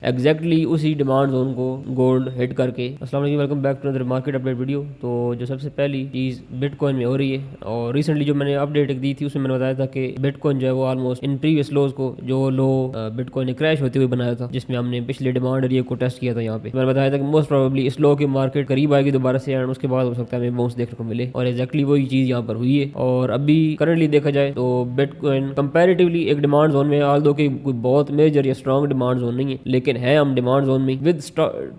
Exactly उसी demand zone को gold hit करके। अस्सलाम वालेकुम, welcome back to other market update video. तो जो सबसे पहली चीज़ बिटकॉइन में हो रही है, और रिसेंटली जो मैंने अपडेट दी थी उसमें मैंने बताया था कि बिटकॉइन जो है वो ऑलमोस्ट इन प्रीवियस लोज को, जो लो बिटकॉइन ने क्रैश होते हुए बनाया था, जिसमें हमने पिछले डिमांड एरिया को टेस्ट किया था। यहाँ पे मैंने बताया था कि मोस्ट प्रोबेबली इस लो की मार्केट करीब आएगी दोबारा से, एंड उसके बाद हो सकता है हमें बाउंस देखने को मिले, और एक्जैक्टली वही चीज़ यहाँ पर हुई है। और अभी करंटली देखा जाए तो बिटकॉइन कंपैरेटिवली एक डिमांड जोन में, ऑल दो कि कोई बहुत मेजर या स्ट्रॉन्ग डिमांड जोन नहीं है, लेकिन है हम डिमांड जोन में with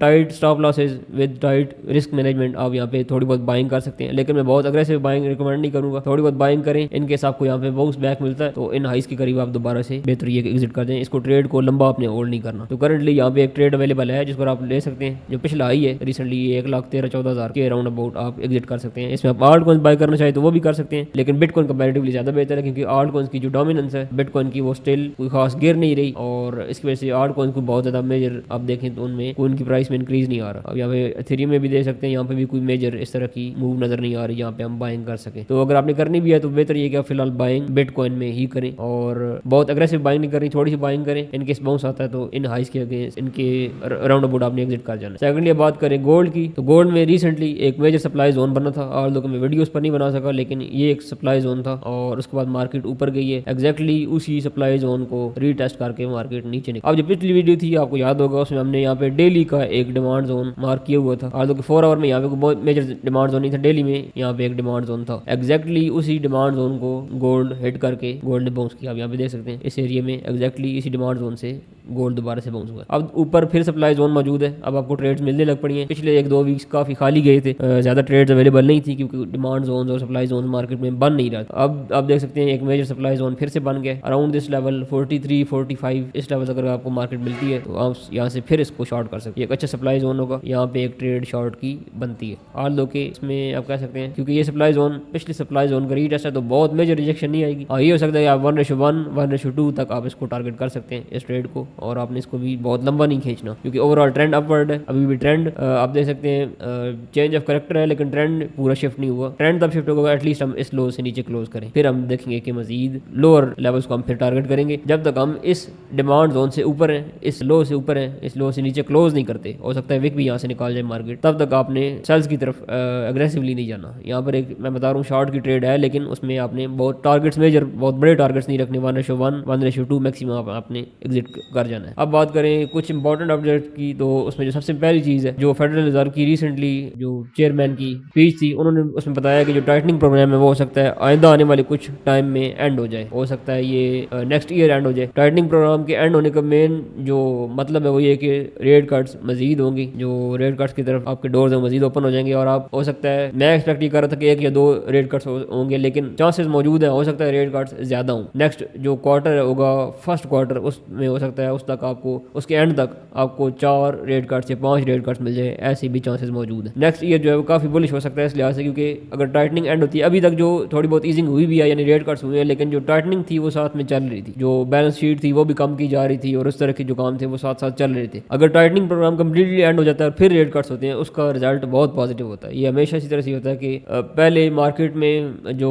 tight stop losses, with tight risk management. आप यहाँ पे थोड़ी बहुत बाइंग कर सकते हैं, लेकिन मैं बहुत अग्रेसिव बाइंग रिकमेंड नहीं करूंगा। थोड़ी बहुत बाइंग करें, इनकेस आपको यहाँ पे बाउंस बैक मिलता है तो इन हाइस के करीब आप दोबारा से बेहतर ये एग्जिट कर दें। इसको ट्रेड को लंबा आपने होल्ड नहीं करना। तो करंटली यहाँ पे एक ट्रेड अवेलेबल है जिस पर आप ले सकते हैं, जो पिछला हाई है रिसेंटली 1,13,14,000 के अराउंड अबाउट आप एग्जिट कर सकते हैं। इसमें आप आल्ट कॉइन्स बाय करना चाहे तो वो भी कर सकते हैं, लेकिन बिटकॉइन कंपैरेटिवली ज्यादा बेहतर है, क्योंकि आल्ट कॉइन्स की जो डोमिनेंस है बिटकॉइन की वो स्टिल कोई खास गिर नहीं रही, और इसकी वजह से आल्ट कॉइन्स को बहुत ज्यादा मेजर आप देखें तो उनमें कोई उनकी प्राइस में इंक्रीज नहीं आ रहा। अब यहाँ पे एथेरियम में भी देख सकते हैं, यहाँ पे भी कोई मेजर इस तरह की मूव नजर नहीं आ रही यहाँ पे हम बाइंग कर सके। तो अगर आपने करनी भी है तो बेहतर ये कि आप फिलहाल बाइंग बिटकॉइन में ही करें, और बहुत अग्रेसिव बाइंग नहीं करनी, थोड़ी सी बाइंग करें। इनकेस बाउंस आता है तो इन हाइस के अगेंस्ट इनके अराउंड अबाउट आपने एग्जिट कर जाना। सेकंडली बात करें गोल्ड की, तो गोल्ड में रिसेंटली एक मेजर सप्लाई जोन बना था, और लोगों में वीडियोस पर नहीं बना सका, लेकिन ये एक सप्लाई जोन था, और उसके बाद मार्केट ऊपर गई है। एग्जैक्टली उसी सप्लाई जोन को रीटेस्ट करके मार्केट नीचे निकली। अब जो पिछली वीडियो थी आपको याद होगा, उसमें हमने यहाँ पे डेली का एक डिमांड जोन मार्क किया हुआ था, और 4 आवर में यहाँ पे बहुत मेजर डिमांड जोन नहीं था, डेली में यहाँ पे एक डिमांड जोन था। एग्जैक्टली उसी डिमांड जोन को गोल्ड हिट करके गोल्ड ने बाउंस किया। आप यहाँ पे देख सकते हैं इस एरिया में एग्जैक्टली इसी डिमांड जोन से गोल्ड दोबारा से बाउंस हुआ। अब ऊपर फिर सप्लाई जोन मौजूद है, अब आपको ट्रेड्स मिलने लग पड़ी हैं। पिछले 1-2 वीक्स काफी खाली गए थे, ज्यादा ट्रेड्स अवेलेबल नहीं थी, क्योंकि डिमांड जोन और सप्लाई जोन मार्केट में बन नहीं रहा था। अब आप देख सकते हैं एक मेजर सप्लाई जोन फिर से बन गया अराउंड दिस लेवल 43-45। इस लेवल अगर आपको मार्केट मिलती है तो आप यहाँ से फिर इसको शॉर्ट कर सकते हैं। एक अच्छा सप्लाई जोन होगा, यहाँ पे एक ट्रेड शॉर्ट की बनती है। ऑल दो के इसमें आप कह सकते हैं, क्योंकि ये सप्लाई जोन पिछली सप्लाई जोन का रीटेस्ट है, तो बहुत मेजर रिजेक्शन नहीं आएगी। ये हो सकता है आप 1:1, 1:2 तक आप इसको टारगेट कर सकते हैं इस ट्रेड को, और आपने इसको भी बहुत लंबा नहीं खींचना, क्योंकि ओवरऑल ट्रेंड अपवर्ड है। अभी भी ट्रेंड आप देख सकते हैं चेंज ऑफ करेक्टर है, लेकिन ट्रेंड पूरा शिफ्ट नहीं हुआ। ट्रेंड तब शिफ्ट होगा एटलीस्ट हम इस लो से नीचे क्लोज करें, फिर हम देखेंगे कि मजीद लोअर लेवल्स को हम फिर टारगेट करेंगे। जब तक हम इस डिमांड जोन से ऊपर है, इस लो से ऊपर है, इस लो से नीचे क्लोज नहीं करते, हो सकता है विक भी यहाँ से निकाल जाए मार्केट, तब तक आपने सेल्स की तरफ अग्रेसिवली नहीं जाना। यहाँ पर एक मैं बता रहा हूँ शॉर्ट की ट्रेड है, लेकिन उसमें आपने बहुत टारगेट्स मेजर बहुत बड़े टारगेट्स नहीं रखने। 1:1, 1:2 मैक्सिमम आपने एग्जिट कर जाना है। अब बात करें कुछ इंपॉर्टेंट अपडेट की, तो उसमें जो सबसे पहली चीज़ है, जो फेडरल रिजर्व की रिसेंटली जो चेयरमैन की स्पीच थी, उन्होंने उसमें बताया कि जो टाइटनिंग प्रोग्राम है वो हो सकता है आइंदा आने वाले कुछ टाइम में एंड हो जाए, हो सकता है ये नेक्स्ट ईयर एंड हो जाए। टाइटनिंग प्रोग्राम के एंड होने का मेन जो मतलब है वो ये कि रेट कट्स मजीद होंगी, जो रेट कट्स की तरफ आपके डोर्स हैं मजीद ओपन हो जाएंगे, और आप हो सकता है, मैं एक्सपेक्ट ये कर रहा था कि 1 या 2 रेट कट्स होंगे, लेकिन चांसेस मौजूद है हो सकता है रेट कट्स ज्यादा हों। नेक्स्ट जो क्वार्टर होगा, फर्स्ट क्वार्टर, उसमें हो सकता है उस तक आपको, उसके एंड तक आपको 4 रेट कट्स या 5 रेट कट्स मिल जाए, ऐसे भी चांसेस मौजूद है। नेक्स्ट ईयर जो है वो काफी बुलिश हो सकता है इस लिहाज से, क्योंकि अगर टाइटनिंग एंड होती है, अभी तक जो थोड़ी बहुत ईजिंग हुई भी है, यानी रेट कट्स हुए हैं, लेकिन जो टाइटनिंग थी वो साथ में चल रही थी, जो बैलेंस शीट थी वो भी कम की जा रही थी, और उस तरह के जो काम थे वो साथ साथ चल रहे थे। अगर टाइटनिंग प्रोग्राम कंप्लीटली एंड हो जाता है और फिर रेट कट्स होते हैं, उसका रिजल्ट बहुत पॉजिटिव होता है। ये हमेशा इसी तरह से होता है कि पहले मार्केट में जो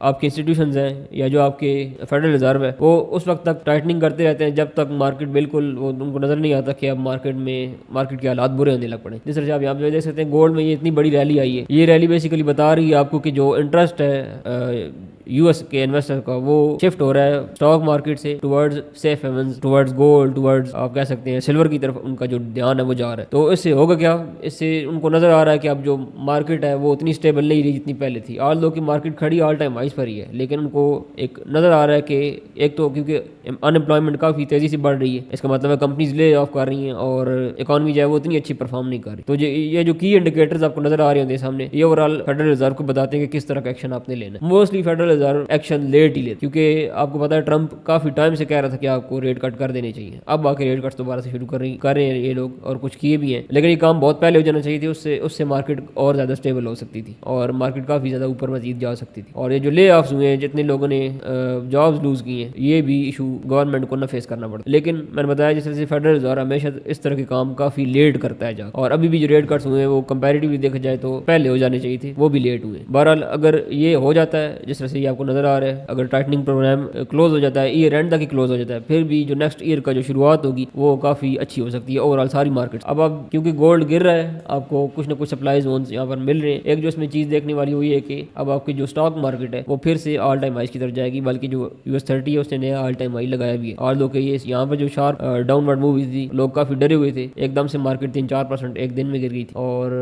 आपके इंस्टीट्यूशंस हैं या जो आपके फेडरल रिजर्व है, वो उस वक्त तक टाइटनिंग करते रहते हैं जब तक मार्केट बिल्कुल वो उनको नजर नहीं आता कि अब मार्केट के हालात बुरे होने लग पड़े। जिस तरह से आप यहाँ पे देख सकते हैं गोल्ड में ये इतनी बड़ी रैली आई है। ये रैली बेसिकली बता रही है आपको कि जो इंटरेस्ट है यूएस के इन्वेस्टर का, वो शिफ्ट हो रहा है स्टॉक मार्केट से towards safe havens, towards gold, towards आप कह सकते हैं सिल्वर की तरफ उनका जो ध्यान है वो जा रहा है। तो इससे होगा क्या, इससे उनको नजर आ रहा है कि अब जो मार्केट है वो उतनी स्टेबल नहीं रही जितनी पहले थी। ऑल दो की मार्केट खड़ी ऑल टाइम हाइस पर ही है, लेकिन उनको एक नजर आ रहा है कि एक तो क्योंकि अनएम्प्लॉयमेंट काफी तेजी से बढ़ रही है, इसका मतलब है कंपनीज ले ऑफ कर रही हैं, और इकॉनमी जो है वो उतनी अच्छी परफॉर्म नहीं कर रही। तो ये जो की इंडिकेटर्स आपको नजर आ रहे होंगे सामने, ये ओवरऑल फेडरल रिजर्व को बताते हैं कि किस तरह का एक्शन आपने लेना है। Mostly federal reserve action late ही लेते, क्योंकि आपको पता है ट्रंप काफी टाइम से कह रहा था कि आपको रेट कट कर देने चाहिए। अब बाकी रेट कट दोबारा से शुरू कर रहे हैं ये लोग, और कुछ किए भी हैं, लेकिन ये काम बहुत पहले हो जाना चाहिए थी। उससे मार्केट और ज्यादा स्टेबल हो सकती थी, और मार्केट काफी ज्यादा ऊपर मजीद जा सकती थी। और ये जो ले ऑफ्स हुए हैं, जितने लोगों ने जॉब्स लूज की हैं, ये भी इशू गवर्नमेंट को न फेस करना पड़ता। लेकिन मैंने बताया जिस तरह से फेडरल रिजर्व हमेशा इस तरह के काम काफी लेट करता है और अभी भी जो रेट कट्स हुए हैं वो कंपैरेटिवली देखा जाए तो पहले हो जाने चाहिए थे, वो भी लेट हुए। बहरहाल अगर ये हो जाता है जिस तरह से ये आपको नजर आ रहा है। अगर टाइटनिंग प्रोग्राम क्लोज हो जाता है, ईयर एंड तक ही क्लोज हो जाता है, फिर भी जो नेक्स्ट ईयर का जो शुरुआत होगी वो काफी अच्छी हो सकती है ओवरऑल सारी मार्केट। अब क्योंकि गोल्ड गिर रहा है, आपको कुछ ना कुछ सप्लाई जोन्स यहाँ पर मिल रहे हैं। एक जो इसमें चीज देखने वाली हुई है कि अब आपकी जो स्टॉक मार्केट है वो फिर से ऑल टाइम हाई की तरफ जाएगी, बल्कि जो US30 है उसने नया ऑल टाइम हाई लगाया भी है। और लोग ये यहाँ पर जो शार्प डाउनवर्ड मूव हुई थी, लोग काफी डरे हुए थे, एकदम से मार्केट 3-4% एक दिन में गिर गई थी। और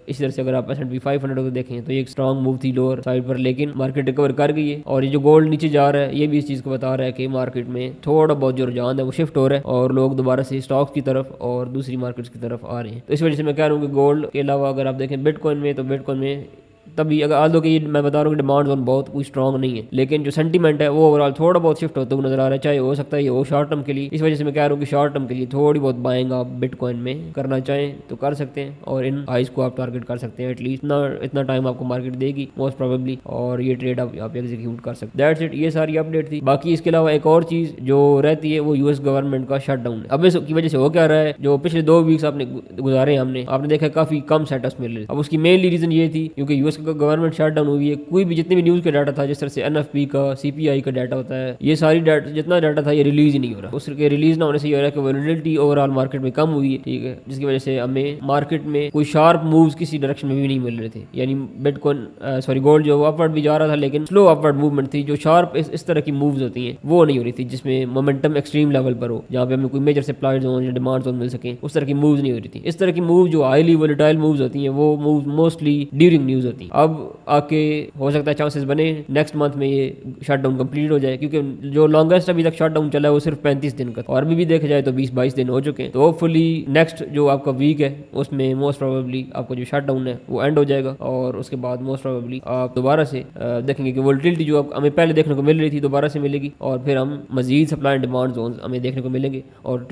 इसी तरह से अगर आप S&P 500 को देखें तो एक स्ट्रॉन्ग मूव थी लोअर साइड पर, लेकिन मार्केट रिकवर कर गई है। और ये जो गोल्ड नीचे जा रहा है ये भी इस चीज को बता रहा है कि मार्केट में थोड़ा बहुत जो रुझान है वो शिफ्ट हो रहा है और लोग दोबारा से स्टॉक्स की तरफ और दूसरी मार्केट्स की तरफ आ रहे हैं। तो इस वजह से मैं कह रहा हूँ कि गोल्ड के अलावा अगर आप देखें बिटकॉइन में, तो बिटकॉइन में तभी अगर आज कि मैं बता रहा हूँ कि डिमांड जोन बहुत कोई स्ट्रॉन्ग नहीं है, लेकिन जो सेंटीमेंट है वो ओवरऑल थोड़ा बहुत शिफ्ट होता हुआ नजर आ रहा है। चाहे हो सकता है ये हो शॉर्ट टर्म के लिए, इस वजह से मैं कह रहा हूँ कि शॉर्ट टर्म के लिए थोड़ी बहुत बाइंग आप बिटकॉइन में करना चाहें तो कर सकते हैं और इन हाइस को आप टारगेट कर सकते हैं। एटलीस्ट इतना टाइम आपको मार्केट देगी मोस्ट प्रोबेबली, और ये ट्रेड आप एग्जीक्यूट कर सकते हैं। दैट्स इट, ये सारी अपडेट थी। बाकी इसके अलावा एक और चीज जो रहती है वो US गवर्नमेंट का शटडाउन है। अब इसकी वजह से हो क्या रहा है, जो पिछले 2 वीक्स आपने गुजारे आपने देखा काफी कम सेटअप्स मिल रहे। अब उसकी मेनली रीजन ये थी क्योंकि US गवर्नमेंट शटडाउन हुई है। कोई भी जितने भी न्यूज का डाटा था, जिस तरह से NFP का, CPI का डाटा होता है, ये सारी डाटा जितना डाटा था ये रिलीज ही नहीं हो रहा। उसके रिलीज ना होने से ये हो रहा है कि वोलेटिलिटी ओवरऑल मार्केट में कम हुई है, ठीक है, जिसकी वजह से हमें मार्केट में कोई शार्प मूव्स किसी डायरेक्शन में भी नहीं मिल रहे थे। यानी बिटकॉइन गोल्ड जो अपवर्ड भी जा रहा था, लेकिन स्लो अपवर्ड मूवमेंट थी। जो शार्प इस तरह की मूव्स होती हैं वो नहीं हो रही थी, जिसमें मोमेंटम एक्सट्रीम लेवल पर हो, जहाँ पे हमें कोई मेजर सप्लाई जोन या डिमांड जोन मिल सके, उस तरह की मूव्स नहीं हो रही थी। इस तरह की मूव जो हाईली वोलेटाइल मूव्स होती हैं वो मूव मोस्टली ड्यूरिंग न्यूज होती हैं। अब आके हो सकता है चांसेस बने नेक्स्ट मंथ में ये शटडाउन कंप्लीट हो जाए, क्योंकि जो लॉन्गेस्ट अभी तक शटडाउन चला है वो सिर्फ 35 दिन का, और अभी भी देखा जाए तो 20-22 दिन हो चुके हैं। तो होपफुली नेक्स्ट जो आपका वीक है उसमें मोस्ट प्रोबेबली आपको जो शटडाउन है वो एंड हो जाएगा, और उसके बाद मोस्ट प्रोबेबली आप दोबारा से देखेंगे कि वोलेटिलिटी जो हमें पहले देखने को मिल रही थी दोबारा से मिलेगी, और फिर हम मजीद सप्लाई एंड डिमांड जोन हमें देखने को मिलेंगे, और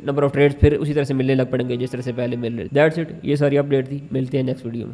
नंबर ऑफ ट्रेड्स फिर उसी तरह से मिलने लग पड़ेंगे जिस तरह से पहले मिल रहे। दैट्स इट, ये सारी अपडेट थी। मिलते हैं नेक्स्ट वीडियो में।